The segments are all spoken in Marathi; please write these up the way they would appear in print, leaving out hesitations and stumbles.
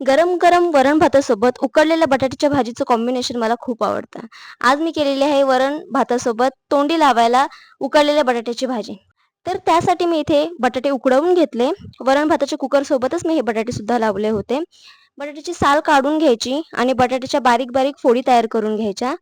गरम गरम वरण भातासोबत उकडलेल्या बटाट्याच्या भाजीचं कॉम्बिनेशन मला खूप आवडतं. आज मी केलेली आहे वरण भातासोबत तोंडी लावायला उकडलेल्या बटाट्याची भाजी. तर त्यासाठी मी इथे बटाटे उकडवून घेतले. वरण भाताच्या कुकरसोबतच मी हे बटाटे सुद्धा लावले होते. बटाट्याची साल काढून घ्यायची आणि बटाट्याच्या बारीक बारीक फोडी तयार करून घ्यायच्या.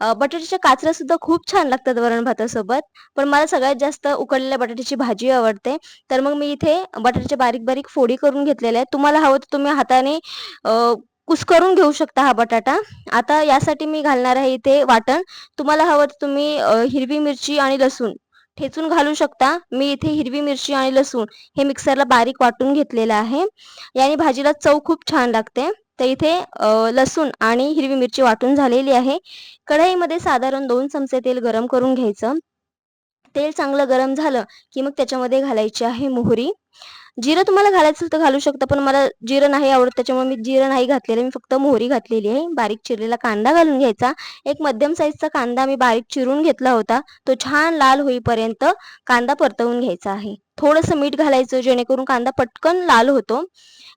बटाट्याच्या काचऱ्या सुद्धा खूप छान लागतात वरण भातासोबत. पण मला सगळ्यात जास्त उकडलेल्या बटाट्याची भाजी आवडते. तर मग मी इथे बटाट्याच्या बारीक बारीक फोडी करून घेतलेल्या आहेत. तुम्हाला हवं तर तुम्ही हाताने कुस्करून घेऊ शकता हा बटाटा. आता यासाठी मी घालणार आहे इथे वाटण. तुम्हाला हवं तर तुम्ही हिरवी मिरची आणि लसूण ठेचून घालू शकता. मी इथे हिरवी मिरची आणि लसूण हे मिक्सरला बारीक वाटून घेतलेलं आहे. याने भाजीला चव खूप छान लागते. तर इथे लसूण आणि हिरवी मिरची वाटून झालेली आहे. कढईमध्ये साधारण 2 चमचे तेल गरम करून घ्यायचं. तेल चांगलं गरम झालं, की मग त्याच्यामध्ये घालायची आहे मोहरी. जिरं तुम्हाला घालायचं असेल तर घालू शकता, पण मला जिरं नाही आवडत त्याच्यामुळे मी जिरं नाही घातलेलं. मी फक्त मोहरी घातलेली आहे. बारीक चिरलेला कांदा घालून घ्यायचा. एक मध्यम साईजचा कांदा मी बारीक चिरून घेतला होता. तो छान लाल होईपर्यंत कांदा परतवून घ्यायचा आहे. थोडंसं मीठ घालायचं जेणेकरून कांदा पटकन लाल होतो.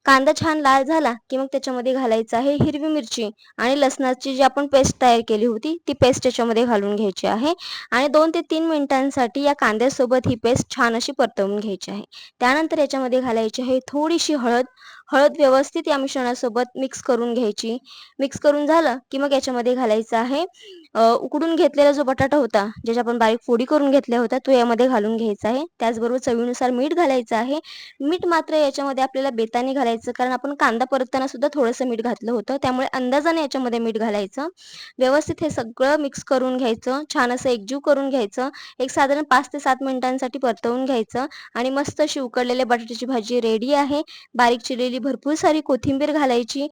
कांदा छान लाल झाला, की मग त्याच्यामध्ये घालायचं आहे हिरवी मिरची आणि लसणाची जी आपण पेस्ट तयार केली होती, ती पेस्ट त्याच्यामध्ये घालून घ्यायची आहे आणि 2 ते 3 मिनिटांसाठी या कांद्यासोबत ही पेस्ट छान अशी परतवून घ्यायची आहे. त्यानंतर याच्यामध्ये घालायची आहे थोडीशी हळद. हळद व्यवस्थित या मिश्रणासोबत मिक्स करून घ्यायची. मिक्स करून झालं, की मग याच्यामध्ये घालायचं आहे उकडून घेतलेला जो बटाटा होता, ज्याच्या आपण बारीक फोडी करून घेतल्या होत्या, तो यामध्ये घालून घ्यायचा आहे. त्याचबरोबर चवीनुसार मीठ घालायचं आहे. मीठ मात्र याच्यामध्ये आपल्याला बेताने घालायचं, कारण आपण कांदा परतताना सुद्धा थोडंसं मीठ घातलं होतं. त्यामुळे अंदाजाने याच्यामध्ये मीठ घालायचं. व्यवस्थित हे सगळं मिक्स करून घ्यायचं. छान असं एकजीव करून घ्यायचं. एक साधारण 5 ते 7 मिनिटांसाठी परतवून घ्यायचं आणि मस्त अशी उकडलेल्या बटाट्याची भाजी रेडी आहे. बारीक चिरलेली भरपूर सारी कोथिंबीर घालायची.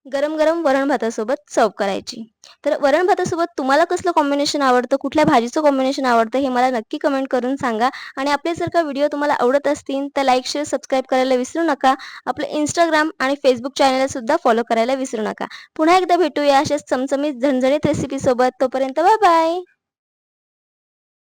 गरम गरम वरण भातासोबत सर्व्ह करायची. तर वरण भातासोबत तुम्हाला कसलं कॉम्बिनेशन आवडतं, कुठल्या भाजीचं कॉम्बिनेशन आवडतं हे मला नक्की कमेंट करून सांगा. आणि आपले जर का व्हिडिओ तुम्हाला आवडत असतील तर लाईक, शेअर, सबस्क्राईब करायला विसरू नका. आपलं Instagram आणि Facebook चॅनलला सुद्धा फॉलो करायला विसरू नका. पुन्हा एकदा भेटूया अशाच चमचमीत झणझणीत रेसिपीसोबत. तोपर्यंत बाय बाय.